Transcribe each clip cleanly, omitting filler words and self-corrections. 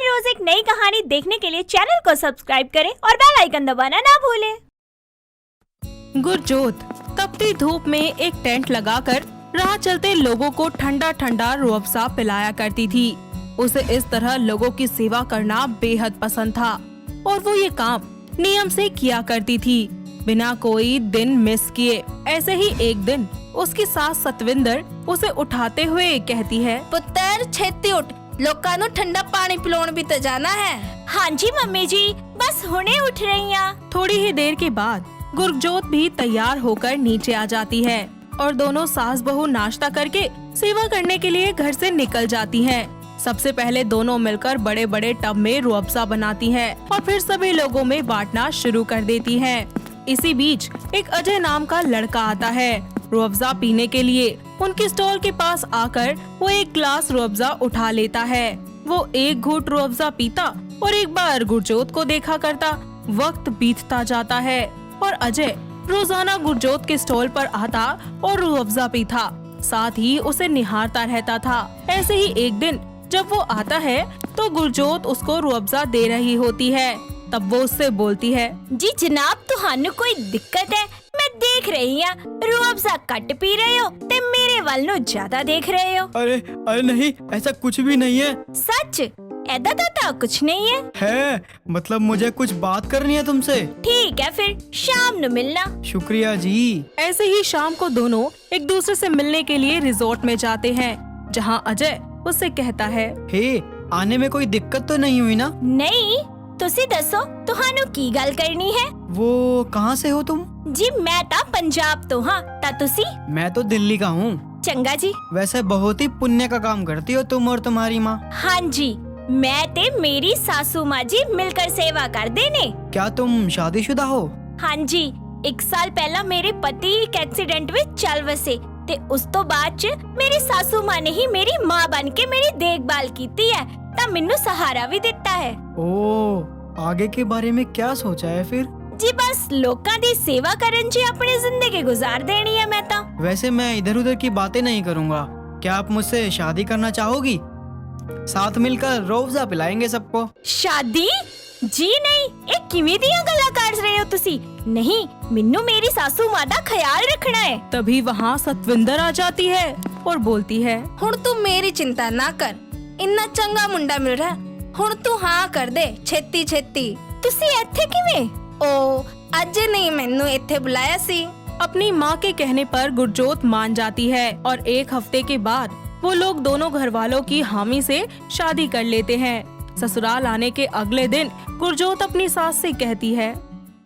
रोज एक नई कहानी देखने के लिए चैनल को सब्सक्राइब करें और बेल आइकन दबाना ना भूलें। गुरजोत तपती धूप में एक टेंट लगाकर राह चलते लोगों को ठंडा ठंडा रूह अफ़ज़ा पिलाया करती थी। उसे इस तरह लोगों की सेवा करना बेहद पसंद था और वो ये काम नियम से किया करती थी, बिना कोई दिन मिस किए। ऐसे ही एक दिन उसकी सास सतविंदर उसे उठाते हुए कहती है, पुत्र छेती उठ, लोकां नू ठंडा पानी पिलाउण भी तो जाना है। हाँ जी मम्मी जी, बस हुणे उठ रही हैं। थोड़ी ही देर के बाद गुरजोत भी तैयार होकर नीचे आ जाती है और दोनों सास बहू नाश्ता करके सेवा करने के लिए घर से निकल जाती हैं। सबसे पहले दोनों मिलकर बड़े बड़े टब में रूह अफ़ज़ा बनाती हैं और फिर सभी लोगों में बांटना शुरू कर देती हैं। इसी बीच एक अजय नाम का लड़का आता है रूह अफ़ज़ा पीने के लिए। उनके स्टॉल के पास आकर वो एक गिलास रूह अफ़ज़ा उठा लेता है। वो एक घूंट रूह अफ़ज़ा पीता और एक बार गुरजोत को देखा करता। वक्त बीतता जाता है और अजय रोजाना गुरजोत के स्टॉल पर आता और रूह अफ़ज़ा पीता, साथ ही उसे निहारता रहता था। ऐसे ही एक दिन जब वो आता है तो गुरजोत उसको रूह अफ़ज़ा दे रही होती है। तब वो उससे बोलती है, जी जनाब, तुहानू कोई दिक्कत है? मैं देख रही हूँ रूह अफ़ज़ा कट पी रहे हो ते मेरे वाल नू ज्यादा देख रहे हो। अरे नहीं, ऐसा कुछ भी नहीं है। सच? ऐदा तो कुछ नहीं है। मतलब मुझे कुछ बात करनी है तुमसे। ठीक है, फिर शाम नू मिलना। शुक्रिया जी। ऐसे ही शाम को दोनों एक दूसरे से मिलने के लिए रिजॉर्ट में जाते हैं, जहाँ अजय उससे कहता है, हे, आने में कोई दिक्कत तो नहीं हुई ना? नहीं, तुसी दसो तुहानू की गल करनी है? वो कहाँ से हो तुम? जी मैं ता पंजाब तो हाँ, ता तुसी? मैं तो दिल्ली का हूँ। चंगा जी। वैसे बहुत ही पुण्य का काम करती हो तुम और तुम्हारी माँ। हाँ जी, मैं ते मेरी सासू माँ जी मिलकर सेवा कर देने। क्या तुम शादीशुदा हो? हाँ जी, 1 साल पहला मेरे पति एक एक्सीडेंट में चल वसे ते उस तो बाद च मेरी सासू माँ ने ही मेरी माँ बन के मेरी देखभाल कीती है, ता मिन्नू सहारा भी दिता है। ओ, आगे के बारे में क्या सोचा है फिर? जी बस लोकां दी सेवा करन जी अपनी जिंदगी गुजार देनी है मैं ता। वैसे मैं इधर उधर की बातें नहीं करूँगा। क्या आप मुझसे शादी करना चाहोगी? साथ मिलकर रूह अफ़ज़ा पिलाएंगे सबको। शादी? जी नहीं, एक किवें दियां गल्लां कर रहे हो तुसी? नहीं, मिन्नू मेरी सासू माँ दा ख्याल रखना है। तभी वहाँ सतविंदर आ जाती है और बोलती है, हुण तू मेरी चिंता ना कर, इन्ना चंगा मुंडा मिल रहा, हुण तू हाँ कर दे छेती छेती। तुसी इत्थे किवें? ओ, अजय ने मैनू इत्थे बुलाया सी। अपनी माँ के कहने पर गुरजोत मान जाती है और 1 हफ्ते के बाद वो लोग दोनों घर वालों की हामी से शादी कर लेते हैं। ससुराल आने के अगले दिन गुरजोत अपनी सास से कहती है,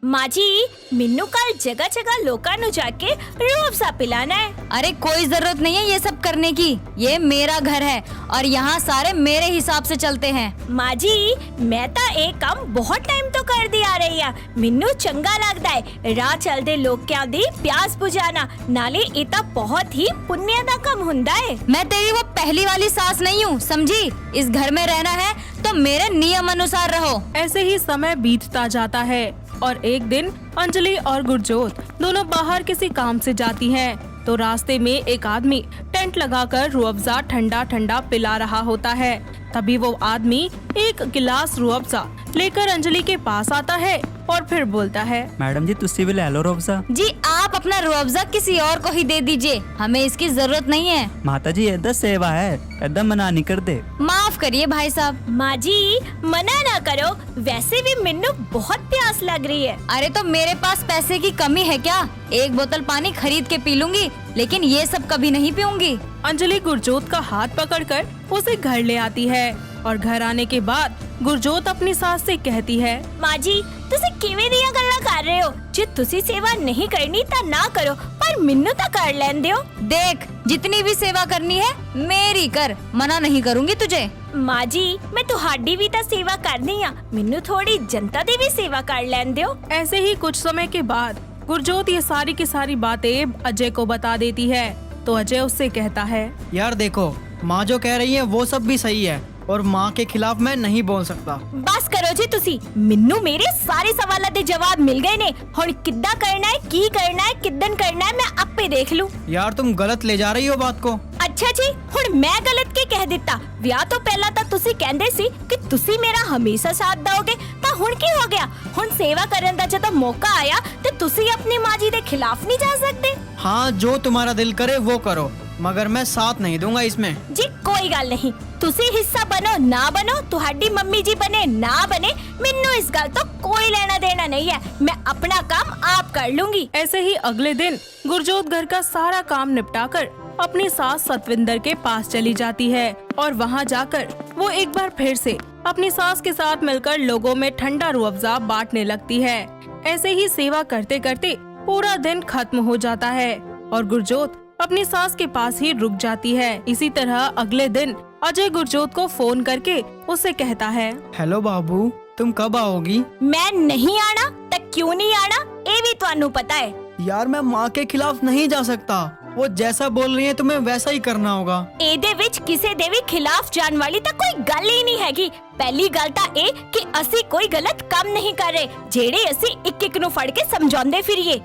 माँ जी, मिन्नू कल जगह जगह लोकां नु जाके रूह अफ़ज़ा पिलाना है। अरे कोई जरूरत नहीं है ये सब करने की, ये मेरा घर है और यहाँ सारे मेरे हिसाब से चलते हैं। माँ जी, मैं ता एक काम बहुत टाइम तो कर दी आ रही है। मिन्नू चंगा लगता है राह चलते लोकां दी प्यास बुझाना, नाले इता बहुत ही पुण्य दा काम हुंदा है। मैं तेरी वो पहली वाली सास नहीं हूँ, समझी? इस घर में रहना है तो मेरे नियम अनुसार रहो। ऐसे ही समय बीतता जाता है और एक दिन अंजलि और गुरजोत दोनों बाहर किसी काम से जाती हैं, तो रास्ते में एक आदमी टेंट लगाकर रूह अफ़ज़ा ठंडा ठंडा पिला रहा होता है। तभी वो आदमी एक गिलास रूह अफ़ज़ा लेकर अंजलि के पास आता है और फिर बोलता है, मैडम जी तुसी भी ले लो रूह अफ़ज़ा। जी आप अपना रूह अफ़ज़ा किसी और को ही दे दीजिए, हमें इसकी जरूरत नहीं है। माता जी ऐदा सेवा है, ऐदा मना नहीं कर दे। माफ करिए भाई साहब। माँ जी मना ना करो, वैसे भी मिन्नू बहुत प्यास लग रही है। अरे तो मेरे पास पैसे की कमी है क्या? 1 बोतल पानी खरीद के पी लूंगी, लेकिन ये सब कभी नहीं पीऊंगी। अंजलि गुरजोत का हाथ पकड़कर उसे घर ले आती है और घर आने के बाद गुरजोत अपनी सास से कहती है, माँ जी, तुसी किवें दियां गल्लां कर रहे हो? जे तुसी सेवा नहीं करनी ता ना करो, पर मिन्नू ता कर लैन दियो। देख, जितनी भी सेवा करनी है मेरी कर, मना नहीं करूंगी तुझे। माँ जी, मैं तुहाडी भी ता सेवा करनी आ, मिन्नू थोड़ी जनता दी भी सेवा कर लैन दियो। ऐसे ही कुछ समय के बाद गुरजोत ये सारी की सारी बातें अजय को बता देती है, तो अजय उससे कहता है, यार देखो, माँ जो कह रही है वो सब भी सही है और माँ के खिलाफ मैं नहीं बोल सकता। बस करो जी तुसी, मिन्नू मेरे सारे सवालों दे जवाब मिल गए ने। हुण किद्दां करना है, की करना है, किद्दन करना है, मैं आपे देख लूं। यार तुम गलत ले जा रही हो बात को। अच्छा जी, हुण मैं गलत के कह दिता? विआह तो पहला ता तुसी कहंदे सी कि ਤੁਸੀਂ ਮੇਰਾ ਹਮੇਸ਼ਾ ਸਾਥ ਦੋਗੇ ਤਾਂ ਹੁਣ ਕੀ ਹੋ ਗਿਆ? ਹੁਣ ਸੇਵਾ ਕਰਨ ਦਾ ਜਦੋਂ ਮੌਕਾ ਆਇਆ ਤੇ ਤੁਸੀਂ ਆਪਣੀ ਮਾਂ ਜੀ ਦੇ ਖਿਲਾਫ ਨਹੀਂ ਜਾ ਸਕਦੇ। हाँ जो तुम्हारा दिल करे वो करो, मगर मैं साथ नहीं दूंगा इसमें। ਜੀ ਕੋਈ ਗੱਲ ਨਹੀਂ, ਤੁਸੀਂ ਹਿੱਸਾ ਬਣੋ ਨਾ ਬਣੋ, ਤੁਹਾਡੀ ਮੰਮੀ ਜੀ ਬਣੇ ਨਾ ਬਣੇ, ਮੈਨੂੰ ਇਸ ਗੱਲ ਤੋਂ ਕੋਈ ਲੈਣਾ देना नहीं है। मैं अपना काम आप कर लूंगी। ऐसे ही अगले दिन गुरजोत घर का सारा काम निपटाकर अपनी सास सतविंदर के पास चली जाती है और वहाँ जाकर वो एक बार फिर से अपनी सास के साथ मिलकर लोगों में ठंडा रूह अफ़ज़ा बांटने लगती है। ऐसे ही सेवा करते करते पूरा दिन खत्म हो जाता है और गुरजोत अपनी सास के पास ही रुक जाती है। इसी तरह अगले दिन अजय गुरजोत को फोन करके उससे कहता है, हेलो बाबू, तुम कब आओगी? मैं नहीं आना तो क्यों नहीं आना, ये भी ਤੁਹਾਨੂੰ पता है। यार मैं माँ के खिलाफ नहीं जा सकता, वो जैसा बोल रही है तुम्हें वैसा ही करना होगा। ਇਹਦੇ ਵਿੱਚ ਕਿਸੇ ਦੇ ਵੀ ਖਿਲਾਫ ਜਾਣ ਵਾਲੀ ਤਾਂ ਕੋਈ ਗੱਲ ਹੀ ਨਹੀਂ ਹੈਗੀ। ਪਹਿਲੀ ਗੱਲ ਤਾਂ ਇਹ ਕਿ ਅਸੀਂ ਕੋਈ ਗਲਤ ਕੰਮ ਨਹੀਂ ਕਰ ਰਹੇ, ਜਿਹੜੇ ਅਸੀਂ ਇੱਕ ਇੱਕ ਨੂੰ ਫੜ ਕੇ ਸਮਝਾਉਂਦੇ ਫਿਰੀਏ।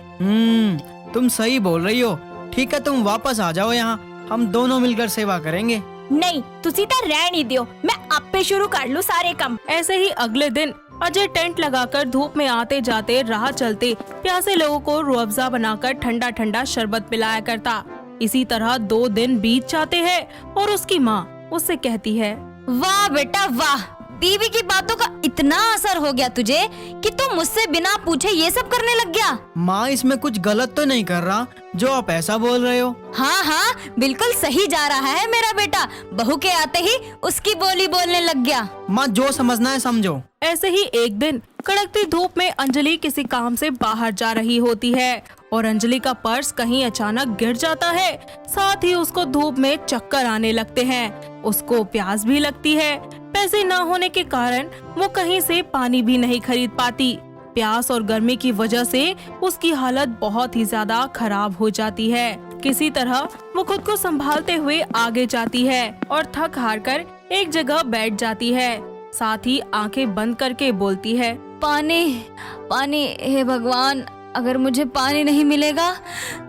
तुम सही बोल रही हो। ठीक है, तुम वापस आ जाओ यहाँ, हम दोनों मिलकर सेवा करेंगे। ਨਹੀਂ ਤੁਸੀਂ ਤਾਂ ਰਹਿਣ ਹੀ ਦਿਓ, मैं आपे शुरू कर लूँ सारे काम। ऐसे ही अगले दिन अजय टेंट लगाकर धूप में आते जाते राह चलते प्यासे लोगों को रूह अफ़ज़ा बनाकर ठंडा ठंडा शरबत पिलाया करता। इसी तरह 2 दिन बीत जाते हैं और उसकी माँ उससे कहती है, वाह बेटा वाह, बीवी की बातों का इतना असर हो गया तुझे कि तुम मुझसे बिना पूछे ये सब करने लग गया। माँ इसमें कुछ गलत तो नहीं कर रहा जो आप ऐसा बोल रहे हो? हाँ हाँ, बिल्कुल सही जा रहा है मेरा बेटा, बहू के आते ही उसकी बोली बोलने लग गया। माँ जो समझना है समझो। ऐसे ही एक दिन कड़कती धूप में अंजलि किसी काम से बाहर जा रही होती है और अंजलि का पर्स कहीं अचानक गिर जाता है। साथ ही उसको धूप में चक्कर आने लगते हैं। उसको प्यास भी लगती है। पैसे न होने के कारण वो कहीं से पानी भी नहीं खरीद पाती। प्यास और गर्मी की वजह से उसकी हालत बहुत ही ज्यादा खराब हो जाती है। किसी तरह वो खुद को संभालते हुए आगे जाती है और थक हार कर एक जगह बैठ जाती है। साथ ही आंखें बंद करके बोलती है, पानी पानी, हे भगवान, अगर मुझे पानी नहीं मिलेगा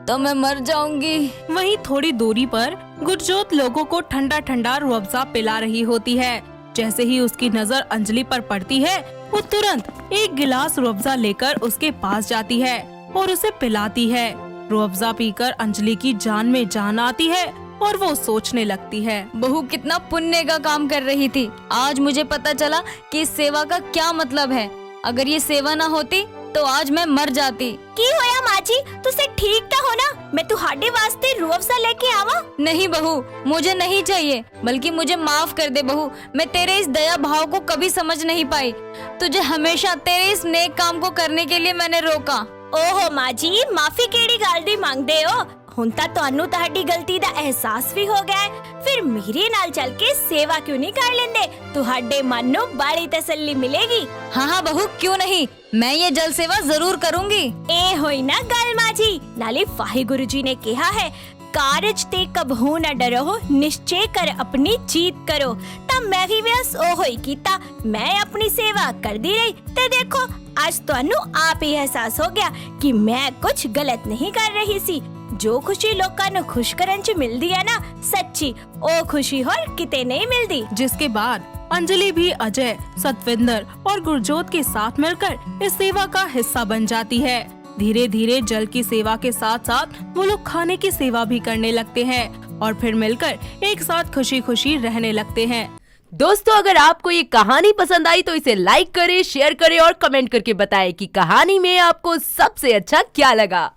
तो मैं मर जाऊंगी। वहीं थोड़ी दूरी पर गुरजोत लोगों को ठंडा ठंडा रूह अफ़ज़ा पिला रही होती है। जैसे ही उसकी नजर अंजलि पर पड़ती है, वो तुरंत एक गिलास रूह अफ़ज़ा लेकर उसके पास जाती है और उसे पिलाती है। रूह अफ़ज़ा पीकर अंजलि की जान में जान आती है और वो सोचने लगती है, बहू कितना पुण्य का काम कर रही थी। आज मुझे पता चला कि इस सेवा का क्या मतलब है। अगर ये सेवा ना होती तो आज मैं मर जाती। की होया माँ जी, तुसे ठीक तो हो ना? मैं तुम्हारे वास्ते रूह अफ़ज़ा लेके आवा? नहीं बहू, मुझे नहीं चाहिए, बल्कि मुझे माफ कर दे बहू। मैं तेरे इस दया भाव को कभी समझ नहीं पाई। तुझे हमेशा तेरे इस नेक काम को करने के लिए मैंने रोका। ओहो माँ जी, माफी केड़ी गल दी मांगदे हो? ਹੁਣ ਤਾਂ ਤੁਹਾਨੂੰ ਤੁਹਾਡੀ ਗਲਤੀ ਦਾ ਅਹਿਸਾਸ ਵੀ ਹੋ ਗਿਆ ਹੈ। ਫਿਰ ਮੇਰੇ ਨਾਲ ਚੱਲ ਕੇ सेवा क्यों नहीं कर लेंदे? ਤੁਹਾਡੇ ਮਨ ਨੂੰ ਬੜੀ ਤਸੱਲੀ ਮਿਲੇਗੀ। हाँ हाँ बहू, क्यों नहीं, मैं ये जल सेवा जरूर करूँगी। ਇਹ ਹੋਈ ਨਾ ਗੱਲ ਮਾਂ ਜੀ। ਨਾਲੇ ਵਾਹਿਗੁਰੂ ਜੀ ਨੇ ਕਿਹਾ ਹੈ, ਕਾਰਜ ਤੇ ਕਬਹੂ ਨਾ ਡਰੋ, ਨਿਸ਼ਚੈ ਕਰ ਆਪਣੀ ਜੀਤ ਕਰੋ। ਤਾਂ ਮੈਂ ਵੀ ਬਸ ਉਹੋ ਹੀ ਕੀਤਾ। ਮੈਂ ਆਪਣੀ ਸੇਵਾ ਕਰਦੀ ਰਹੀ ਤੇ ਦੇਖੋ ਅੱਜ ਤੁਹਾਨੂੰ ਆਪ ਹੀ ਅਹਿਸਾਸ ਹੋ ਗਿਆ ਕਿ ਮੈਂ ਕੁਝ ਗਲਤ ਨਹੀਂ ਕਰ ਰਹੀ ਸੀ। जो खुशी लोकां ਨੂੰ खुश ਕਰਨ ਚ ਮਿਲਦੀ ਹੈ ਨਾ, सच्ची ਉਹ खुशी ਹੋਰ किते नहीं मिलती। जिसके बाद अंजलि भी अजय, सतविंदर और गुरजोत के साथ मिलकर इस सेवा का हिस्सा बन जाती है। धीरे धीरे जल की सेवा के साथ साथ वो लोग खाने की सेवा भी करने लगते हैं और फिर मिलकर एक साथ खुशी खुशी रहने लगते हैं। दोस्तों, अगर आपको ये कहानी पसंद आई तो इसे लाइक करें, शेयर करें और कमेंट करके बताएं कि कहानी में आपको सबसे अच्छा क्या लगा।